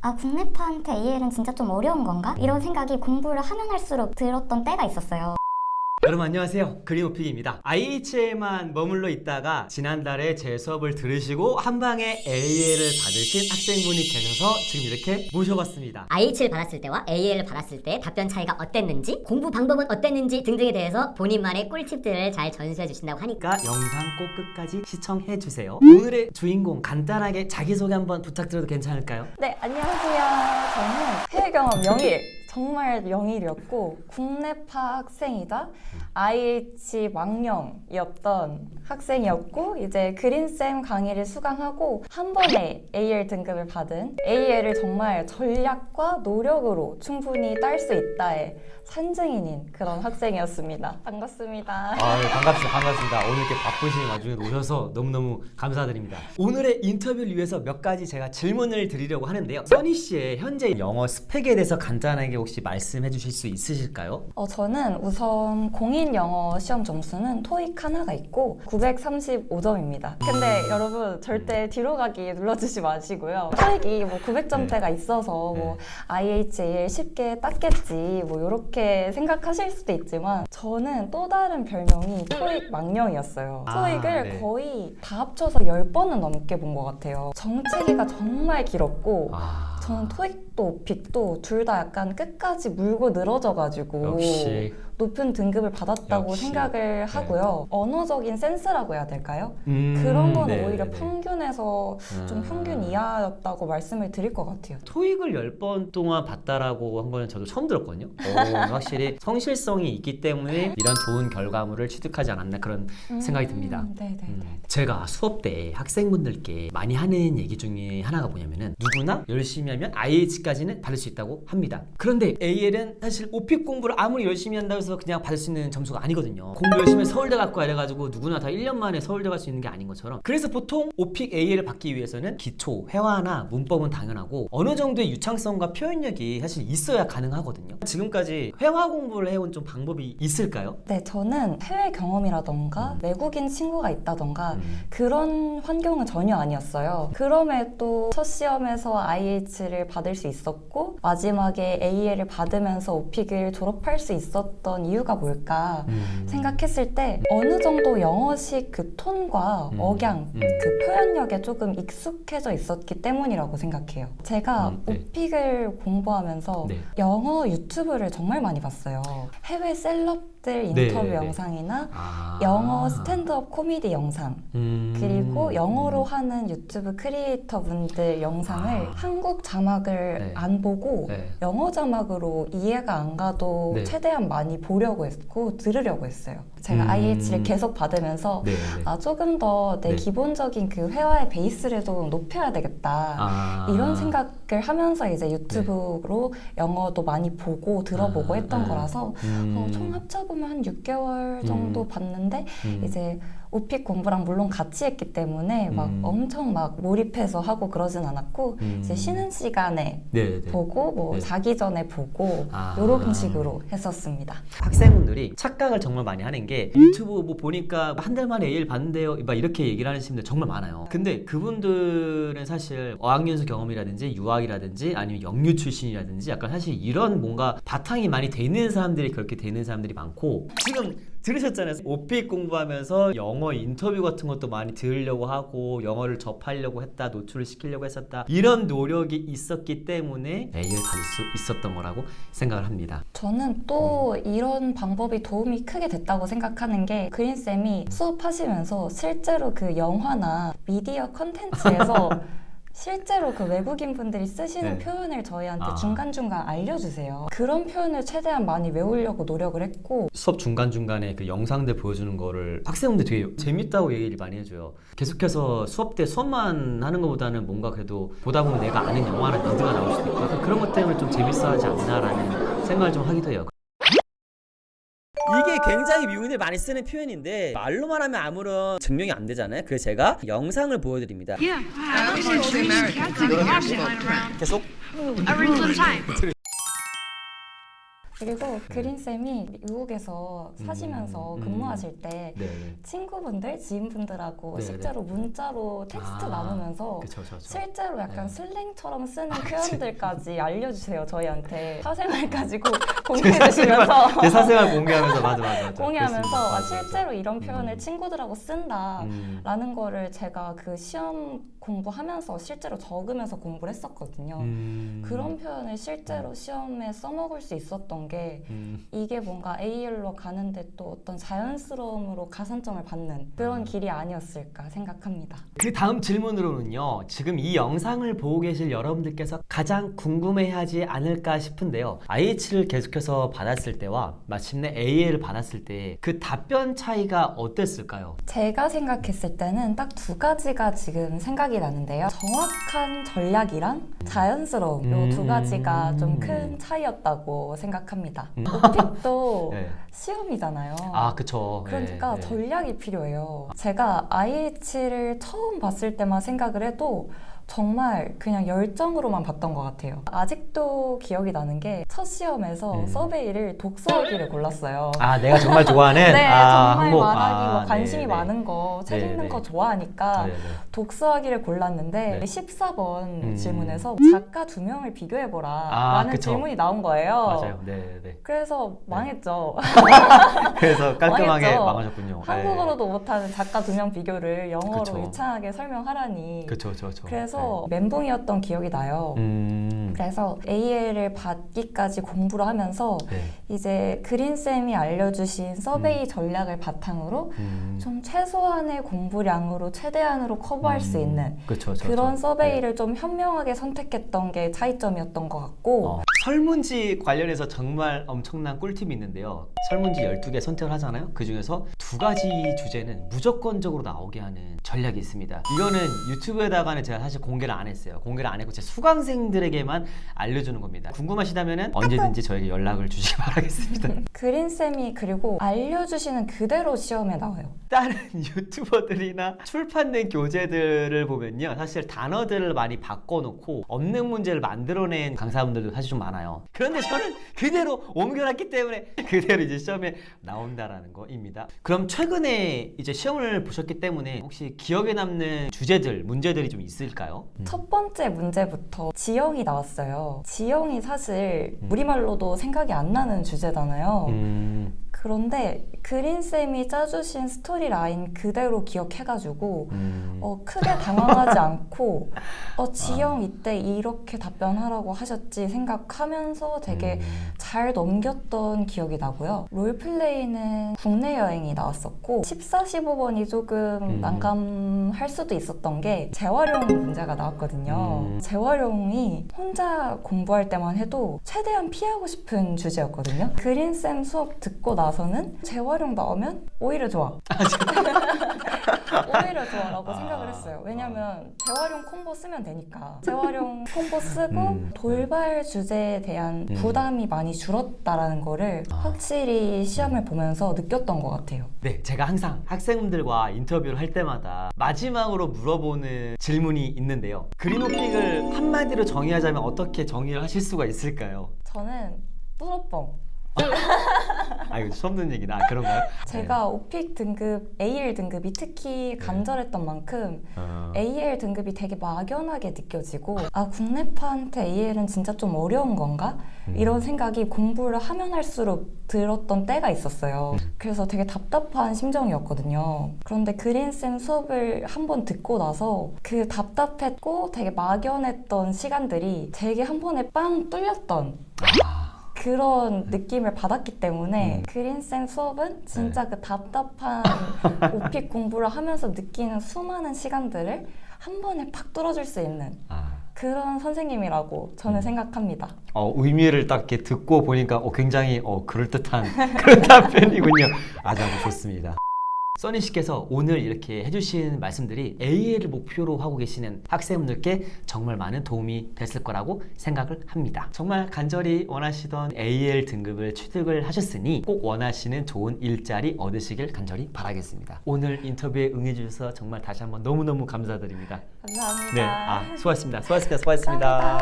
아, 국내파한테 AL은 진짜 좀 어려운 건가? 이런 생각이 공부를 하면 할수록 들었던 때가 있었어요. 여러분 안녕하세요, 그린오픽입니다. IH에만 머물러 있다가 지난달에 제 수업을 들으시고 한방에 AL을 받으신 학생분이 계셔서 지금 이렇게 모셔봤습니다. IH를 받았을 때와 AL을 받았을 때 답변 차이가 어땠는지, 공부 방법은 어땠는지 등등에 대해서 본인만의 꿀팁들을 잘 전수해 주신다고 하니까 영상 꼭 끝까지 시청해주세요. 오늘의 주인공 간단하게 자기소개 한번 부탁드려도 괜찮을까요? 네, 안녕하세요. 저는 해외 경험 0일, 정말 0일이었고 국내파 학생이자 IH 망령이었던 학생이었고, 이제 그린쌤 강의를 수강하고 한 번에 AL 등급을 받은, AL을 정말 전략과 노력으로 충분히 딸 수 있다의 산증인인 그런 학생이었습니다. 반갑습니다. 반갑습니다. 오늘 이렇게 바쁘신 와중에 오셔서 너무너무 감사드립니다. 오늘의 인터뷰를 위해서 몇 가지 제가 질문을 드리려고 하는데요. 써니 씨의 현재 영어 스펙에 대해서 간단하게 혹시 말씀해 주실 수 있으실까요? 저는 우선 공인 영어 시험 점수는 토익 하나가 있고 935점입니다. 근데 여러분 절대 뒤로 가기 눌러주지 마시고요. 토익이 뭐 900점대가 있어서 뭐 IH, AL 쉽게 땄겠지 뭐 이렇게 생각하실 수도 있지만, 저는 또 다른 별명이 토익 망령이었어요. 토익을 거의 다 합쳐서 10번은 넘게 본 것 같아요. 정체기가 정말 길었고 저는 토익도 오픽도 둘 다 약간 끝까지 물고 늘어져가지고 역시 높은 등급을 받았다고 역시. 생각을 하고요. 언어적인 센스라고 해야 될까요? 그런 그런 건 오히려 평균에서 좀 평균 이하였다고 말씀을 드릴 것 같아요. 토익을 10번 동안 봤다라고 한 거는 저도 처음 들었거든요. 확실히 성실성이 있기 때문에 이런 좋은 결과물을 취득하지 않았나 그런 생각이 듭니다. 제가 수업 때 학생분들께 많이 하는 얘기 중에 하나가 뭐냐면은 누구나 열심히 하면 IH까지는 받을 수 있다고 합니다. 그런데 AL은 사실 오픽 공부를 아무리 열심히 한다고 해서 그냥 받을 수 있는 점수가 아니거든요. 공부 열심히 해서 서울대 갖고 이래가지고 누구나 다 1년 만에 서울대 갈 수 있는 게 아닌 것처럼, 그래서 보통 오픽 AL을 받기 위해서는 기초, 회화나 문법은 당연하고 어느 정도의 유창성과 표현력이 사실 있어야 가능하거든요. 지금까지 회화 공부를 해온 좀 방법이 있을까요? 네, 저는 해외 경험이라던가 외국인 친구가 있다던가 그런 환경은 전혀 아니었어요. 그럼에도 첫 시험에서 IH를 받을 수 있었고 마지막에 AL을 받으면서 오픽을 졸업할 수 있었던 이유가 뭘까 생각했을 때, 어느 정도 영어식 그 톤과 억양, 그 표현력에 조금 익숙해져 있었기 때문이라고 생각해요. 제가 오픽을 공부하면서 영어 유튜브를 정말 많이 봤어요. 해외 셀럽들 인터뷰 영상이나 영어 스탠드업 코미디 영상, 그리고 영어로 하는 유튜브 크리에이터 분들 영상을 한국 자막을 안 보고 영어 자막으로 이해가 안 가도 최대한 많이 보려고 했고 들으려고 했어요. 제가 IH를 계속 받으면서 조금 더 내 기본적인 그 회화의 베이스를 좀 높여야 되겠다 이런 생각을 하면서 이제 유튜브로 영어도 많이 보고 들어보고 했던 거라서 총 합쳐보면 한 6개월 정도 봤는데 이제 오픽 공부랑 물론 같이 했기 때문에 막 엄청 막 몰입해서 하고 그러진 않았고 이제 쉬는 시간에 보고 뭐 자기 전에 보고 이런 식으로 했었습니다. 학생분들이 착각을 정말 많이 하는 게, 유튜브 뭐 보니까 한 달 만에 AL 받는데요 막 이렇게 얘기를 하는 분들 정말 많아요. 근데 그분들은 사실 어학연수 경험이라든지 유학이라든지 아니면 영유 출신이라든지 약간 사실 이런 뭔가 바탕이 많이 돼 있는 사람들이 그렇게 되는 사람들이 많고, 지금 들으셨잖아요. 오픽 공부하면서 영어 인터뷰 같은 것도 많이 들으려고 하고 영어를 접하려고 했다, 노출을 시키려고 했었다, 이런 노력이 있었기 때문에 AL 받을 수 있었던 거라고 생각을 합니다. 저는 또 이런 방법이 도움이 크게 됐다고 생각하는 게, 그린쌤이 수업하시면서 실제로 그 영화나 미디어 컨텐츠에서 실제로 그 외국인 분들이 쓰시는 표현을 저희한테 중간중간 알려주세요. 그런 표현을 최대한 많이 외우려고 노력을 했고, 수업 중간중간에 그 영상들 보여주는 거를 학생분들 되게 재밌다고 얘기를 많이 해줘요. 계속해서 수업 때 수업만 하는 것보다는 뭔가 그래도 보다 보면 내가 아는 영화나 미드가 나올 수도 있고 약간 그런 것 때문에 좀 재밌어 하지 않나라는 생각을 좀 하기도 해요. 이게 굉장히 미국인들이 많이 쓰는 표현인데 말로만 하면 아무런 증명이 안 되잖아요. 그래서 제가 영상을 보여드립니다. 계속 그리고 그린쌤이 미국에서 사시면서 근무하실 때 네. 친구분들, 지인분들하고 네, 실제로 문자로 텍스트 나누면서 그쵸. 실제로 약간 네. 슬랭처럼 쓰는 표현들까지 알려주세요. 저희한테 사생활 가지고 공개해주시면서 제 사생활 공개하면서 맞아. 공유하면서 그랬습니다. 맞아. 실제로 이런 표현을 친구들하고 쓴다 음. 라는 거를 제가 그 시험 공부하면서 실제로 적으면서 공부를 했었거든요. 그런 표현을 실제로 시험에 써먹을 수 있었던 게 이게 뭔가 AL로 가는데 또 어떤 자연스러움으로 가산점을 받는 그런 길이 아니었을까 생각합니다. 그 다음 질문으로는요. 지금 이 영상을 보고 계실 여러분들께서 가장 궁금해하지 않을까 싶은데요. IH를 계속해서 받았을 때와 마침내 AL을 받았을 때 그 답변 차이가 어땠을까요? 제가 생각했을 때는 딱 두 가지가 지금 생각이 나는데요. 정확한 전략이랑 자연스러움 이 두 가지가 좀 큰 차이였다고 생각합니다. 오픽도 네. 시험이잖아요. 아, 그쵸. 그러니까 네. 전략이 필요해요. 제가 IH를 처음 봤을 때만 생각을 해도 정말 그냥 열정으로만 봤던 것 같아요. 아직도 기억이 나는 게 첫 시험에서 서베이를 독서하기를 골랐어요. 아, 내가 정말 좋아하는 네, 정말 항목. 말하기, 뭐 관심이 네네. 많은 거, 책 네네. 읽는 거 좋아하니까 네네. 독서하기를 골랐는데 네. 14번 질문에서 작가 두 명을 비교해보라 라는 그쵸. 질문이 나온 거예요. 맞아요. 네. 그래서 망했죠. 그래서 깔끔하게 망했죠. 망하셨군요. 한국어로도 못하는 작가 두 명 비교를 영어로 그쵸. 유창하게 설명하라니. 그쵸. 그래서 멘붕이었던 기억이 나요. 그래서 AL을 받기까지 공부를 하면서 네. 이제 그린쌤이 알려주신 서베이 전략을 바탕으로 좀 최소한의 공부량으로 최대한으로 커버할 수 있는 그쵸. 그런 서베이를 좀 현명하게 선택했던 게 차이점이었던 것 같고 설문지 관련해서 정말 엄청난 꿀팁이 있는데요. 설문지 12개 선택을 하잖아요. 그 중에서 두 가지 주제는 무조건적으로 나오게 하는 전략이 있습니다. 이거는 유튜브에다가는 제가 사실 공개를 안 했어요. 공개를 안 했고 제 수강생들에게만 알려주는 겁니다. 궁금하시다면 언제든지 저에게 연락을 주시기 바라겠습니다. 그린쌤이 그리고 알려주시는 그대로 시험에 나와요. 다른 유튜버들이나 출판된 교재들을 보면요. 사실 단어들을 많이 바꿔놓고 없는 문제를 만들어낸 강사분들도 사실 좀 많아요. 그런데 저는 그대로 옮겨놨기 때문에 그대로 이제 시험에 나온다라는 거입니다. 그럼 최근에 이제 시험을 보셨기 때문에 혹시 기억에 남는 주제들, 문제들이 좀 있을까요? 첫 번째 문제부터 지형이 나왔어요. 지형이 사실 우리말로도 생각이 안 나는 주제잖아요. 그런데 그린쌤이 짜주신 스토리 라인 그대로 기억해가지고 크게 당황하지 않고 지영 이때 이렇게 답변하라고 하셨지 생각하면서 되게 잘 넘겼던 기억이 나고요. 롤플레이는 국내 여행이 나왔었고 14, 15번이 조금 난감할 수도 있었던 게 재활용 문제가 나왔거든요. 재활용이 혼자 공부할 때만 해도 최대한 피하고 싶은 주제였거든요. 그린쌤 수업 듣고 나서는 재활용 나오면 오히려 좋아. 오히려 좋아라고 생각을 했어요. 왜냐면 재활용 콤보 쓰면 되니까. 재활용 콤보 쓰고 돌발 주제에 대한 부담이 많이 줄었다라는 거를 확실히 시험을 보면서 느꼈던 것 같아요. 네, 제가 항상 학생분들과 인터뷰를 할 때마다 마지막으로 물어보는 질문이 있는데요. 그린오픽을 한마디로 정의하자면 어떻게 정의를 하실 수가 있을까요? 저는 뚜러뻥. 이거 처음 듣는 얘기나 그런가요? 제가 오픽 등급, AL 등급이 특히 간절했던 만큼 AL 등급이 되게 막연하게 느껴지고 국내파한테 AL은 진짜 좀 어려운 건가? 이런 생각이 공부를 하면 할수록 들었던 때가 있었어요. 그래서 되게 답답한 심정이었거든요. 그런데 그린쌤 수업을 한번 듣고 나서 그 답답했고 되게 막연했던 시간들이 되게 한 번에 빵 뚫렸던 그런 느낌을 받았기 때문에 그린쌤 수업은 진짜 그 답답한 오픽 공부를 하면서 느끼는 수많은 시간들을 한 번에 팍 뚫어줄 수 있는 그런 선생님이라고 저는 생각합니다. 의미를 딱 이렇게 듣고 보니까 굉장히 그럴듯한 그런 답변이군요. 아주 좋습니다. 써니 씨께서 오늘 이렇게 해주신 말씀들이 AL을 목표로 하고 계시는 학생분들께 정말 많은 도움이 됐을 거라고 생각을 합니다. 정말 간절히 원하시던 AL 등급을 취득을 하셨으니 꼭 원하시는 좋은 일자리 얻으시길 간절히 바라겠습니다. 오늘 인터뷰에 응해주셔서 정말 다시 한번 너무너무 감사드립니다. 감사합니다. 네, 수고하셨습니다. 수고하셨습니다.